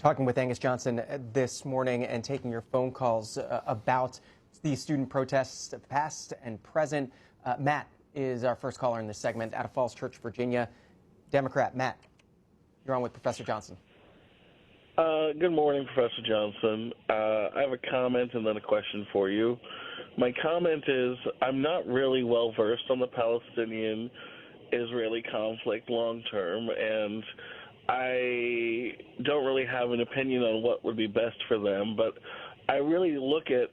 Talking with Angus Johnson this morning and taking your phone calls about the student protests, past and present. Matt is our first caller in this segment out of Falls Church, Virginia. Democrat. Matt, you're on with Professor Johnson. Good morning, Professor Johnson. I have a comment and then a question for you. My comment is I'm not really well versed on the Palestinian-Israeli conflict long term, and I don't really have an opinion on what would be best for them, but I really look at,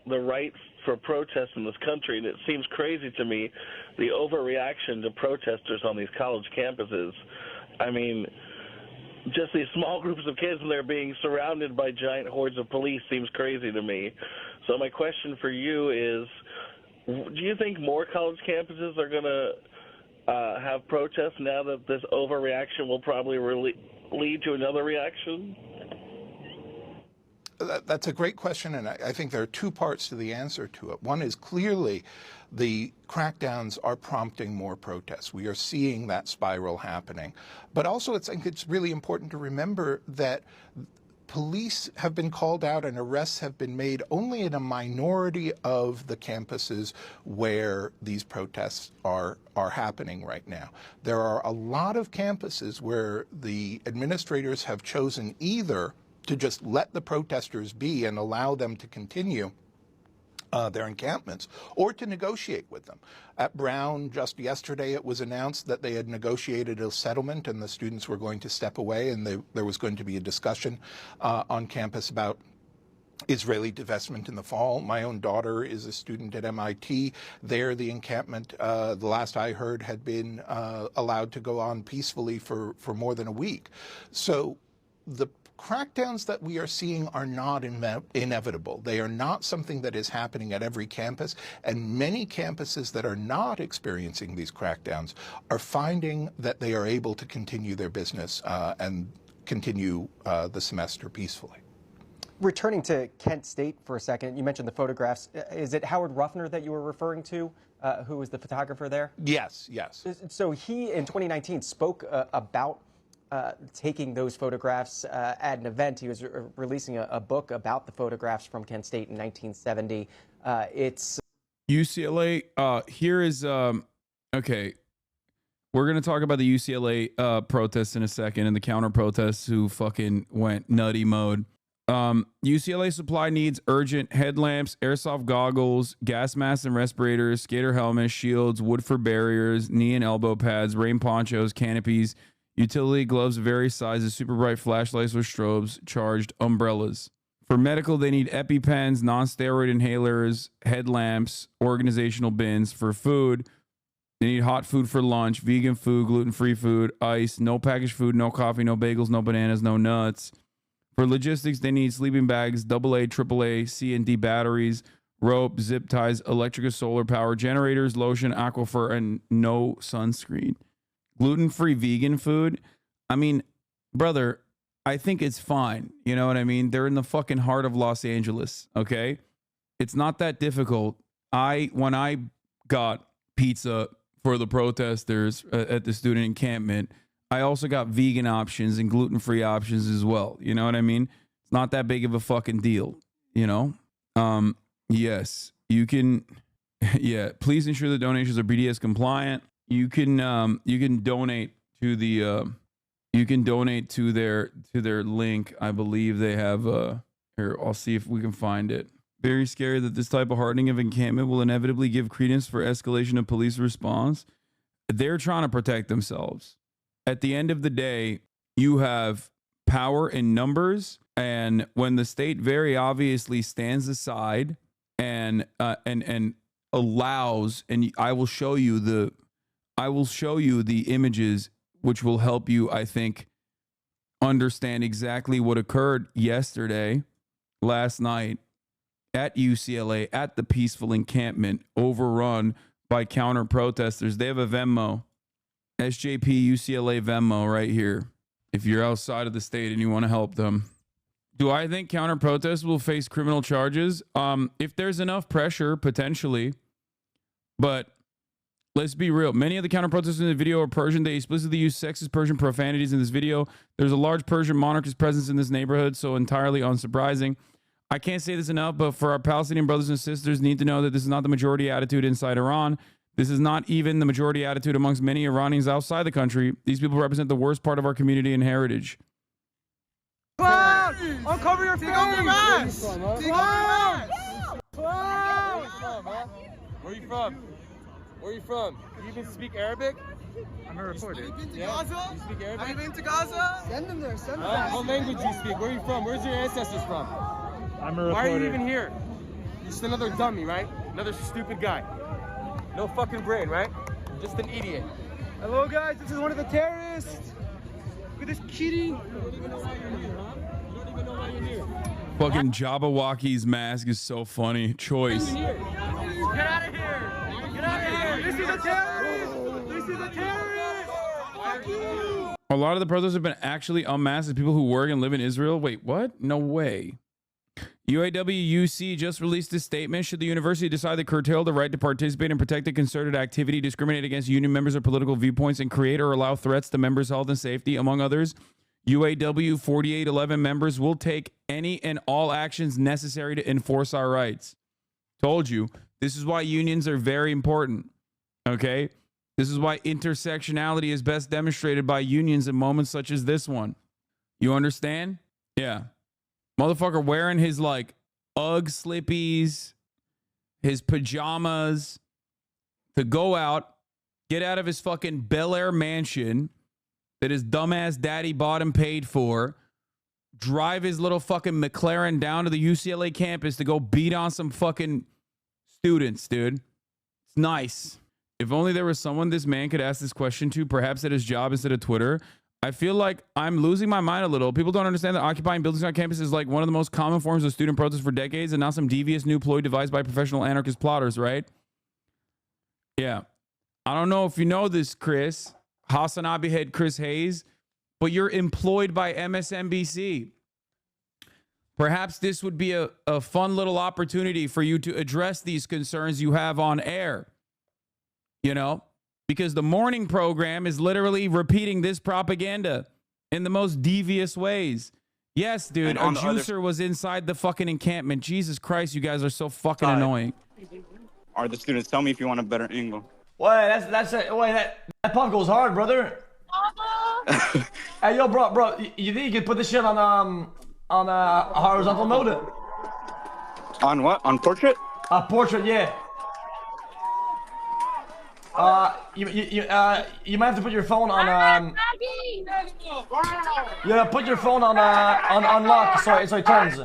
the rights for protests in this country, and it seems crazy to me, the overreaction to protesters on these college campuses. I mean, just these small groups of kids and they're being surrounded by giant hordes of police seems crazy to me. So my question for you is, do you think more college campuses are going to have protests now that this overreaction will probably lead to another reaction? That's a great question, and I think there are two parts to the answer to it. One is clearly the crackdowns are prompting more protests. We are seeing that spiral happening. But also, I think it's really important to remember that police have been called out and arrests have been made only in a minority of the campuses where these protests are happening right now. There are a lot of campuses where the administrators have chosen either to just let the protesters be and allow them to continue their encampments, or to negotiate with them. At Brown, just yesterday, it was announced that they had negotiated a settlement and the students were going to step away, and there was going to be a discussion on campus about Israeli divestment in the fall. My own daughter is a student at MIT. There, the encampment, the last I heard, had been allowed to go on peacefully for more than a week. So the crackdowns that we are seeing are not inevitable. They are not something that is happening at every campus, and many campuses that are not experiencing these crackdowns are finding that they are able to continue their business and continue the semester peacefully. Returning to Kent State for a second, you mentioned the photographs. Is it Howard Ruffner that you were referring to, who was the photographer there? Yes, yes. So he, in 2019, spoke about taking those photographs at an event. He was releasing a book about the photographs from Kent State in 1970. It's UCLA. Here is okay. We're gonna talk about the UCLA protests in a second and the counter protests who fucking went nutty mode. UCLA supply needs urgent: headlamps, airsoft goggles, gas masks and respirators, skater helmets, shields, wood for barriers, knee and elbow pads, rain ponchos, canopies, utility gloves of various sizes, super bright flashlights with strobes, charged umbrellas. For medical, they need EpiPens, non-steroid inhalers, headlamps, organizational bins. For food, they need hot food for lunch, vegan food, gluten-free food, ice, no packaged food, no coffee, no bagels, no bananas, no nuts. For logistics, they need sleeping bags, AA, AAA, C and D batteries, rope, zip ties, electric or solar power generators, lotion, aquifer, and no sunscreen. Gluten-free vegan food, I mean, brother, I think it's fine. You know what I mean? They're in the fucking heart of Los Angeles, okay? It's not that difficult. When I got pizza for the protesters at the student encampment, I also got vegan options and gluten-free options as well. You know what I mean? It's not that big of a fucking deal, you know? Yes, you can, yeah, please ensure the donations are BDS compliant. You can donate to the their link. I believe they have here, I'll see if we can find it. Very scary that this type of hardening of encampment will inevitably give credence for escalation of police response. They're trying to protect themselves. At the end of the day, you have power in numbers, and when the state very obviously stands aside and allows, and I will show you the images, which will help you, I think, understand exactly what occurred last night at UCLA, at the peaceful encampment, overrun by counter protesters. They have a Venmo, SJP UCLA Venmo right here, if you're outside of the state and you want to help them. Do I think counter protests will face criminal charges? If there's enough pressure, potentially, but Let's be real. Many of the counter protesters in the video are Persian. They explicitly use sexist Persian profanities in this video. There's a large Persian monarchist presence in this neighborhood, so entirely unsurprising. I can't say this enough, but for our Palestinian brothers and sisters need to know that this is not the majority attitude inside Iran. This is not even the majority attitude amongst many Iranians outside the country. These people represent the worst part of our community and heritage. Clown! Uncover your face! Take off your mask! Take off your mask! Clown! Where are you from? Where are you from? Do you even speak Arabic? I'm a reporter. Have you been to Gaza? You speak Arabic? Have you been to Gaza? Send them there, send them there. What language do you speak? Where are you from? Where's your ancestors from? I'm a reporter. Why are you even here? You're just another dummy, right? Another stupid guy. No fucking brain, right? Just an idiot. Hello guys, this is one of the terrorists. Look at this kitty. You don't even know why you're here, huh? You don't even know why you're here. Fucking Jabberwocky's mask is so funny. Choice. Get out of here! Get out of here! This is a terrorist! This is a terrorist! Fuck you! A lot of the protesters have been actually unmasked as people who work and live in Israel. Wait, what? No way. UAW-UC just released a statement. Should the university decide to curtail the right to participate in protected concerted activity, discriminate against union members or political viewpoints, and create or allow threats to members' health and safety, among others, UAW 4811 members will take any and all actions necessary to enforce our rights. Told you. This is why unions are very important. Okay? This is why intersectionality is best demonstrated by unions in moments such as this one. You understand? Yeah. Motherfucker wearing his like Ugg slippies, his pajamas to go out, get out of his fucking Bel Air mansion that his dumbass daddy bought and paid for, drive his little fucking McLaren down to the UCLA campus to go beat on some fucking students, dude. It's nice. If only there was someone this man could ask this question to, perhaps at his job instead of Twitter. I feel like I'm losing my mind a little. People don't understand that occupying buildings on campus is like one of the most common forms of student protest for decades and not some devious new ploy devised by professional anarchist plotters, right? Yeah. I don't know if you know this, Chris. HasanAbi head Chris Hayes, but you're employed by MSNBC. Perhaps this would be a fun little opportunity for you to address these concerns you have on air. You know? Because the morning program is literally repeating this propaganda in the most devious ways. Yes, dude, a juicer was inside the fucking encampment. Jesus Christ, you guys are so fucking annoying. Are the students? Tell me if you want a better angle. Wait, that pump goes hard, brother. Hey, yo, bro, you think you could put this shit on a horizontal mode? On what? On portrait? Portrait, yeah. You might have to put your phone on yeah, put your phone on unlock so it turns.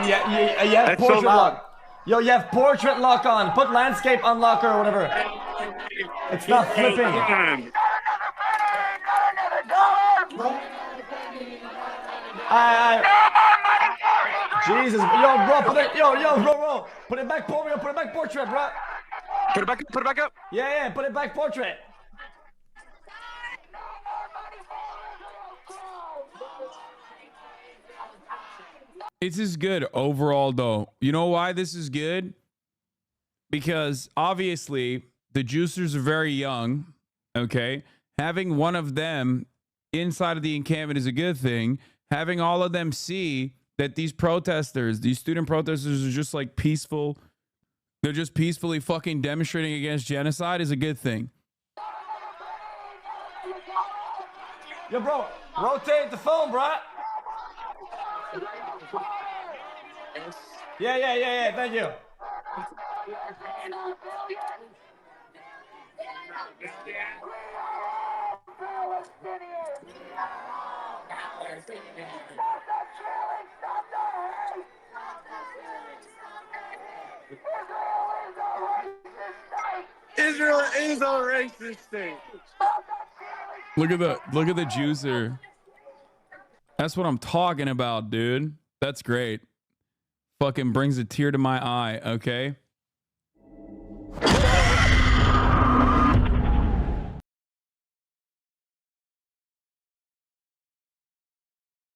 Yeah, portrait lock. Yo, you have portrait lock on. Put landscape unlock or whatever. It's not flipping. Jesus, yo, bro, bro, put it back, portrait, bro. Put it back up. Yeah, put it back, portrait. This is good overall, though. You know why this is good? Because obviously the juicers are very young. Okay, having one of them inside of the encampment is a good thing. Having all of them see that these protesters, these student protesters, are just like peaceful. They're just peacefully fucking demonstrating against genocide is a good thing. Yo, bro, rotate the phone, bro. Yeah, thank you. Israel is a racist state. Look at the juicer. That's what I'm talking about, dude. That's great. Fucking brings a tear to my eye, okay?